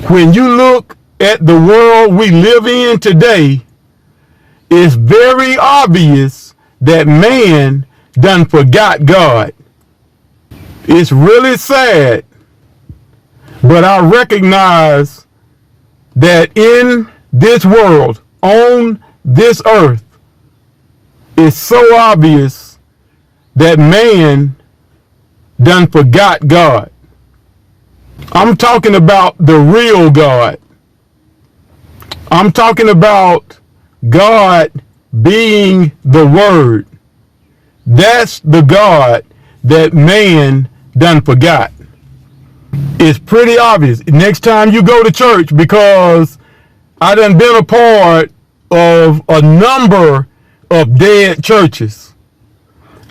When you look at the world we live in today, it's very obvious that man done forgot God. It's really sad, but I recognize that in this world, on this earth, it's so obvious that man done forgot God. I'm talking about the real God. I'm talking about God being the Word. That's the God that man done forgot. It's pretty obvious. Next time you go to church, because I done been a part of a number of dead churches.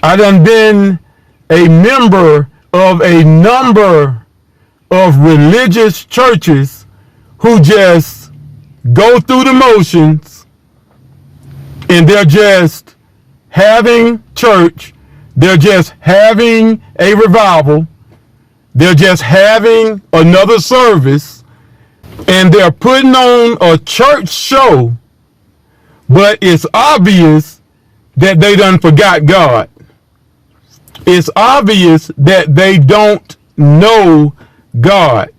I done been a member of a number of religious churches who just go through the motions, and they're just having church, they're just having a revival, they're just having another service, and they're putting on a church show, but it's obvious that they done forgot God. It's obvious that they don't know God.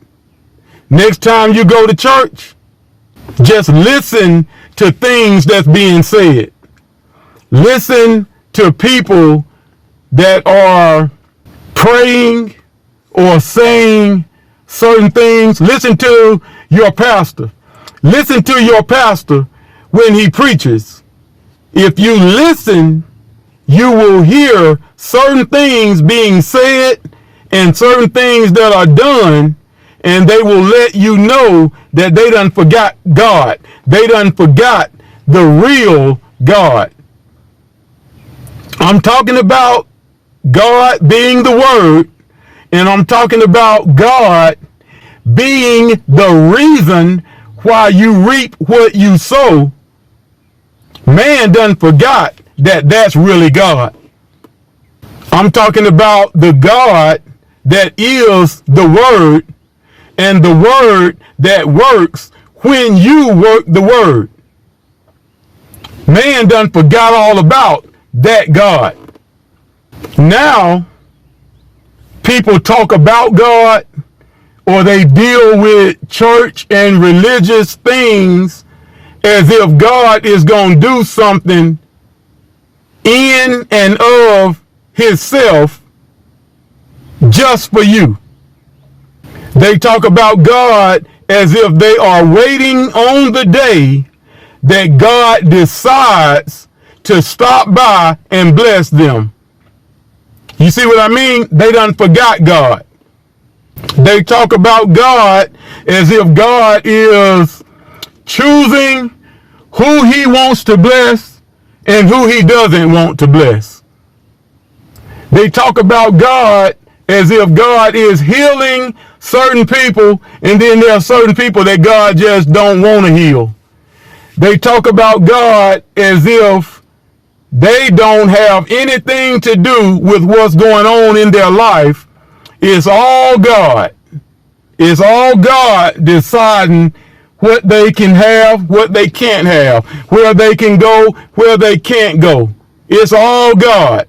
Next time you go to church, just listen to things that's being said. Listen to people that are praying or saying certain things. Listen to your pastor. Listen to your pastor when he preaches. If you listen, you will hear certain things being said and certain things that are done, and they will let you know that they done forgot God. They done forgot the real God. I'm talking about God being the Word, and I'm talking about God being the reason why you reap what you sow. Man done forgot that that's really God. I'm talking about the God that is the Word, and the Word that works when you work the Word. Man done forgot all about that God. Now, people talk about God, or they deal with church and religious things as if God is going to do something in and of himself just for you. They talk about God as if they are waiting on the day that God decides to stop by and bless them. You see what I mean? They done forgot God. They talk about God as if God is choosing who he wants to bless and who he doesn't want to bless. They talk about God as if God is healing certain people, and then there are certain people that God just don't want to heal. They talk about God as if they don't have anything to do with what's going on in their life. It's all God. It's all God deciding what they can have, what they can't have, where they can go, where they can't go. It's all God.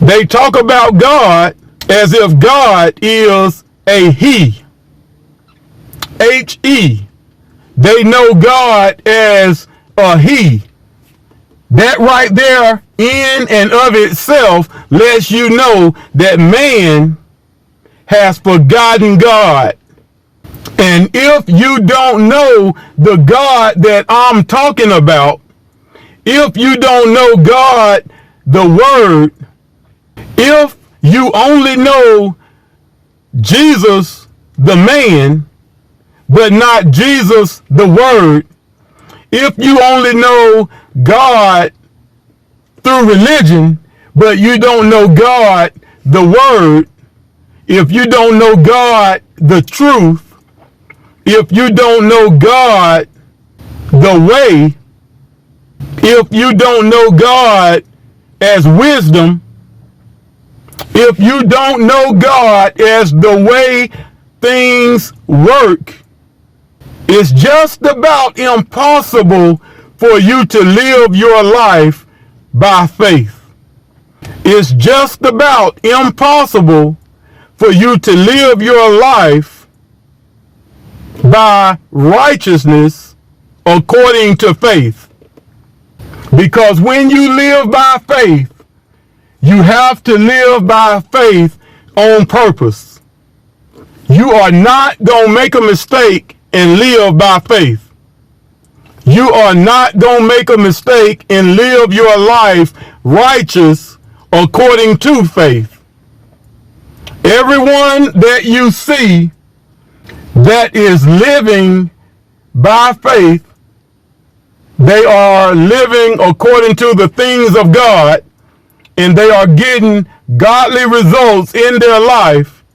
They talk about God as if God is a he. H-E. They know God as a he. That right there in and of itself lets you know that man has forgotten God. And if you don't know the God that I'm talking about, if you don't know God, the Word, if you only know Jesus, the man, but not Jesus, the Word, if you only know God through religion, but you don't know God, the Word, if you don't know God, the truth, if you don't know God, the way, if you don't know God as wisdom, if you don't know God as the way things work, It's just about impossible for you to live your life by faith. It's just about impossible for you to live your life by righteousness according to faith. Because when you live by faith, you have to live by faith on purpose. You are not going to make a mistake and live by faith. You are not going to make a mistake and live your life righteous according to faith. Everyone that you see that is living by faith, they are living according to the things of God, and they are getting godly results in their life.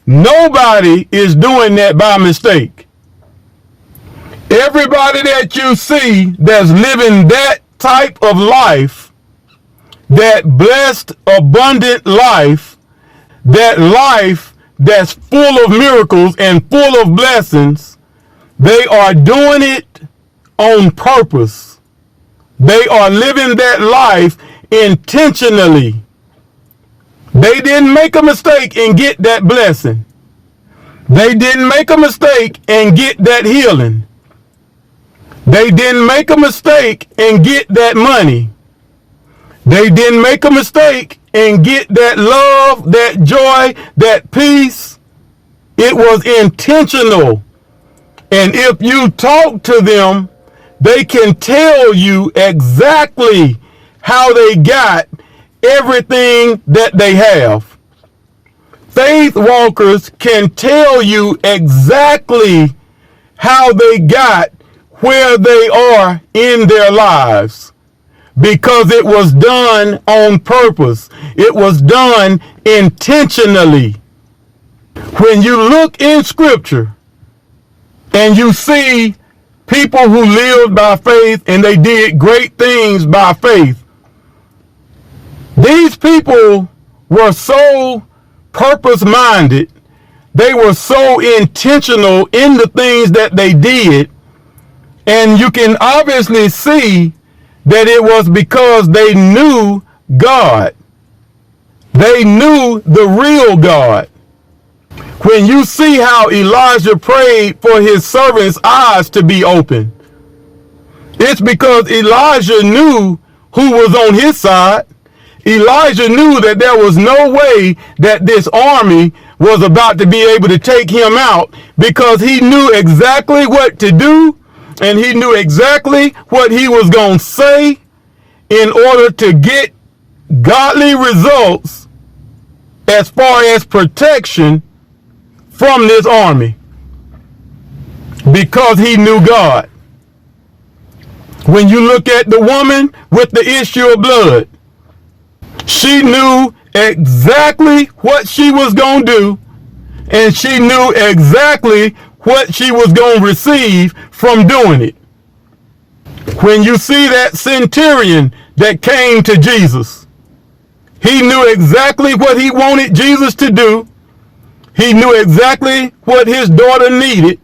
Nobody is doing that by mistake. Everybody that you see that's living that type of life, that blessed, abundant life, that life that's full of miracles and full of blessings, they are doing it on purpose. They are living that life intentionally. They didn't make a mistake and get that blessing. They didn't make a mistake and get that healing. They didn't make a mistake and get that money. They didn't make a mistake and get that love, that joy, that peace. It was intentional. And if you talk to them, they can tell you exactly how they got everything that they have. Faith walkers can tell you exactly how they got where they are in their lives, because it was done on purpose. It was done intentionally. When you look in Scripture and you see people who lived by faith and they did great things by faith, these people were so purpose-minded. They were so intentional in the things that they did. And you can obviously see that it was because they knew God. They knew the real God. When you see how Elijah prayed for his servant's eyes to be open, it's because Elijah knew who was on his side. Elijah knew that there was no way that this army was about to be able to take him out, because he knew exactly what to do, and he knew exactly what he was going to say in order to get godly results as far as protection from this army, because he knew God. When you look at the woman with the issue of blood, she knew exactly what she was going to do, and she knew exactly what she was going to receive from doing it. When you see that centurion that came to Jesus, he knew exactly what he wanted Jesus to do. He knew exactly what his daughter needed,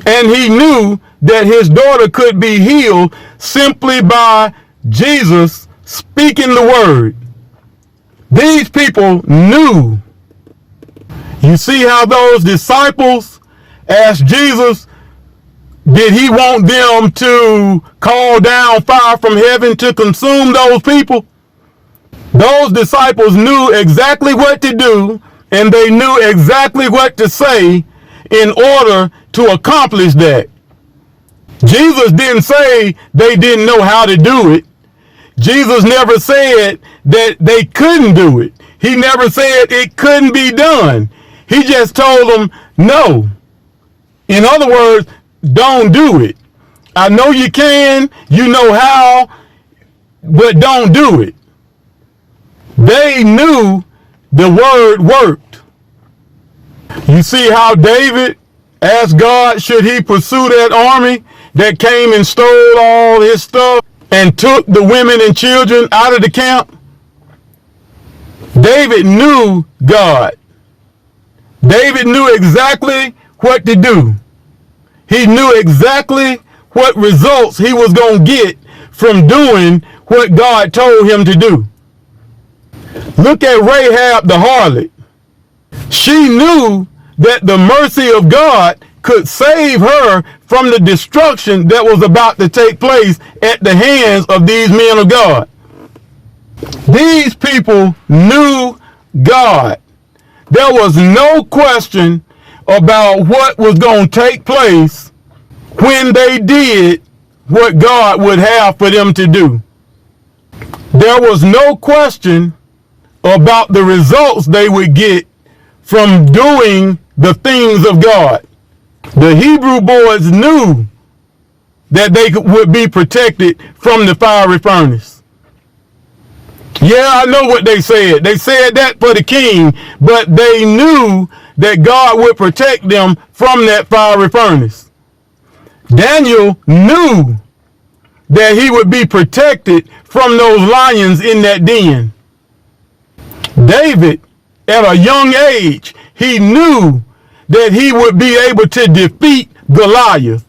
and he knew that his daughter could be healed simply by Jesus speaking the word. These people knew. You see how those disciples asked Jesus, did he want them to call down fire from heaven to consume those people? Those disciples knew exactly what to do, and they knew exactly what to say in order to accomplish that. Jesus didn't say they didn't know how to do it. Jesus never said that they couldn't do it. He never said it couldn't be done. He just told them no. In other words, don't do it. I know you can, you know how, but don't do it. They knew the word worked. You see how David asked God, should he pursue that army that came and stole all his stuff and took the women and children out of the camp? David knew God. David knew exactly what to do. He knew exactly what results he was going to get from doing what God told him to do. Look at Rahab the harlot. She knew that the mercy of God could save her from the destruction that was about to take place at the hands of these men of God. These people knew God. There was no question about what was going to take place when they did what God would have for them to do. There was no question about the results they would get from doing the things of God. The Hebrew boys knew that they would be protected from the fiery furnace. Yeah, I know what they said. They said that for the king, but they knew that God would protect them from that fiery furnace. Daniel knew that he would be protected from those lions in that den. David, at a young age, he knew that he would be able to defeat Goliath.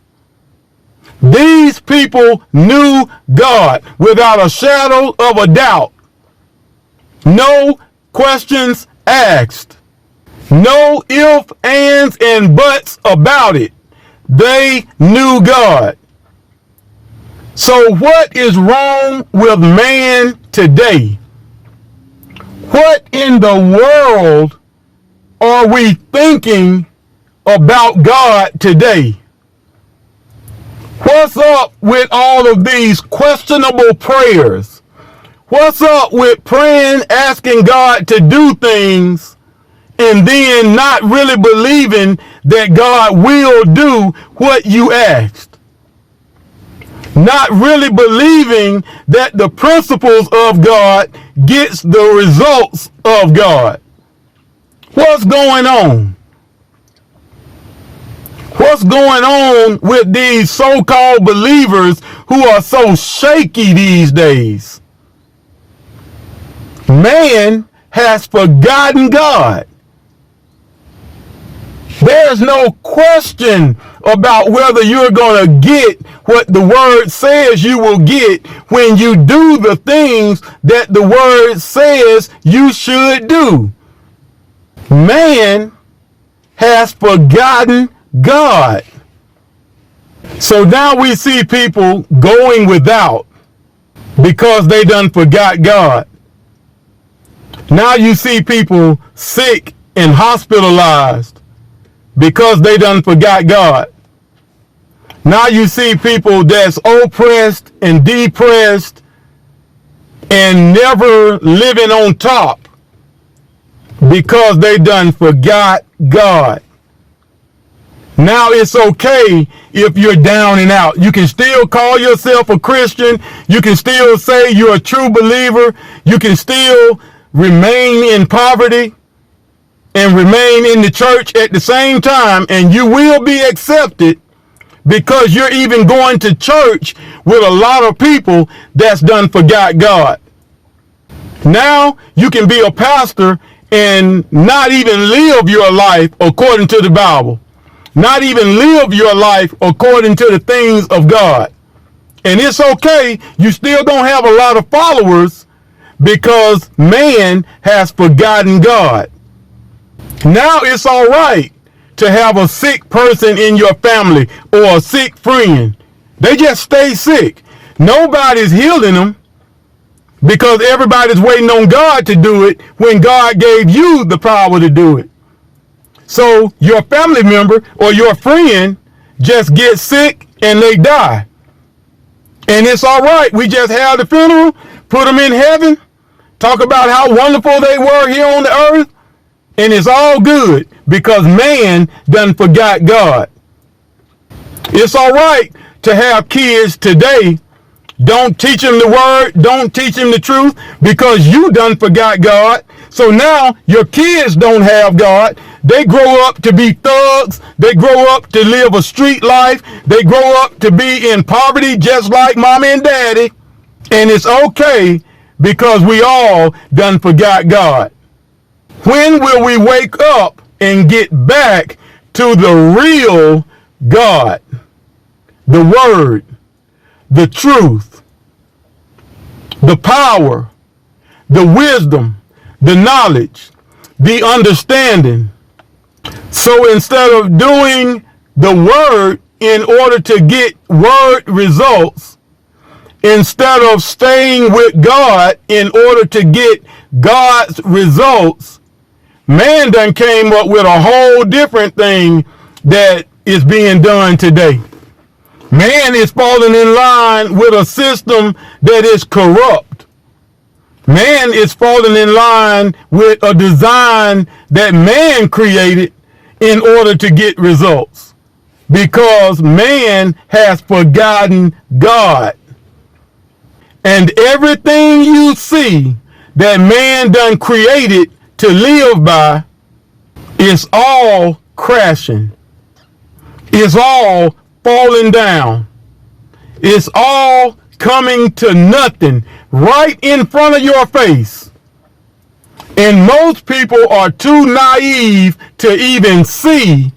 These people knew God without a shadow of a doubt. No questions asked. No ifs, ands, and buts about it. They knew God. So what is wrong with man today? What in the world are we thinking about God today? What's up with all of these questionable prayers? What's up with praying, asking God to do things, and then not really believing that God will do what you asked? Not really believing that the principles of God gets the results of God. What's going on? What's going on with these so-called believers who are so shaky these days? Man has forgotten God. There's no question about whether you're going to get what the word says you will get when you do the things that the word says you should do. Man has forgotten God. So now we see people going without because they done forgot God. Now you see people sick and hospitalized because they done forgot God. Now you see people that's oppressed and depressed and never living on top because they done forgot God. Now it's okay if you're down and out. You can still call yourself a Christian. You can still say you're a true believer. You can still remain in poverty and remain in the church at the same time, and you will be accepted because you're even going to church with a lot of people that's done forgot God. Now you can be a pastor and not even live your life according to the Bible. Not even live your life according to the things of God. And it's okay, you still gonna have a lot of followers because man has forgotten God. Now it's all right to have a sick person in your family or a sick friend. They just stay sick. Nobody's healing them because everybody's waiting on God to do it when God gave you the power to do it. So your family member or your friend just gets sick and they die. And it's all right. We just have the funeral, put them in heaven, talk about how wonderful they were here on the earth, and it's all good because man done forgot God. It's all right to have kids today. Don't teach them the word. Don't teach them the truth because you done forgot God. So now your kids don't have God. They grow up to be thugs. They grow up to live a street life. They grow up to be in poverty just like mommy and daddy. And it's okay because we all done forgot God. When will we wake up and get back to the real God? the word, the truth, the power, the wisdom, the knowledge, the understanding. So instead of doing the word in order to get word results, instead of staying with God in order to get God's results, man done came up with a whole different thing that is being done today. Man is falling in line with a system that is corrupt. Man is falling in line with a design that man created in order to get results, because man has forgotten God. And everything you see that man done created to live by is all crashing. It's all falling down. It's all coming to nothing right in front of your face. And most people are too naive to even see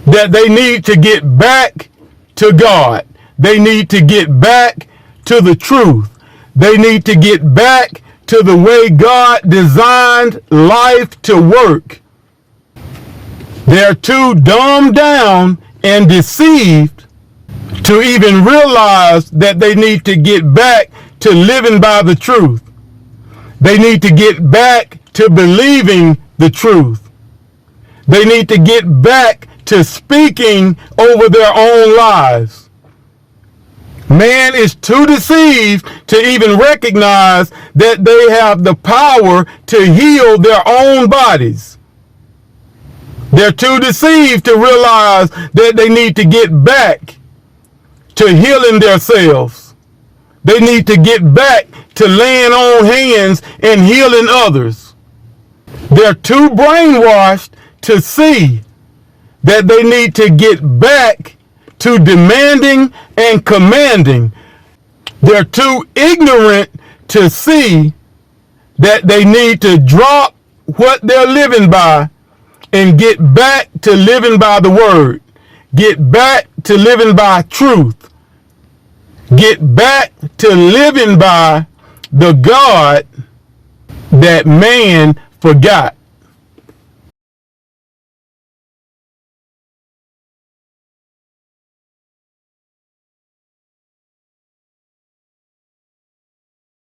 that they need to get back to God. They need to get back to the truth. They need to get back to the way God designed life to work. They're too dumbed down and deceived to even realize that they need to get back to living by the truth. They need to get back to believing the truth. They need to get back to speaking over their own lives. Man is too deceived to even recognize that they have the power to heal their own bodies. They're too deceived to realize that they need to get back to healing themselves. They need to get back to laying on hands and healing others. They're too brainwashed to see that they need to get back to demanding and commanding. They're too ignorant to see that they need to drop what they're living by and get back to living by the word. Get back to living by truth. Get back to living by the God that man forgot.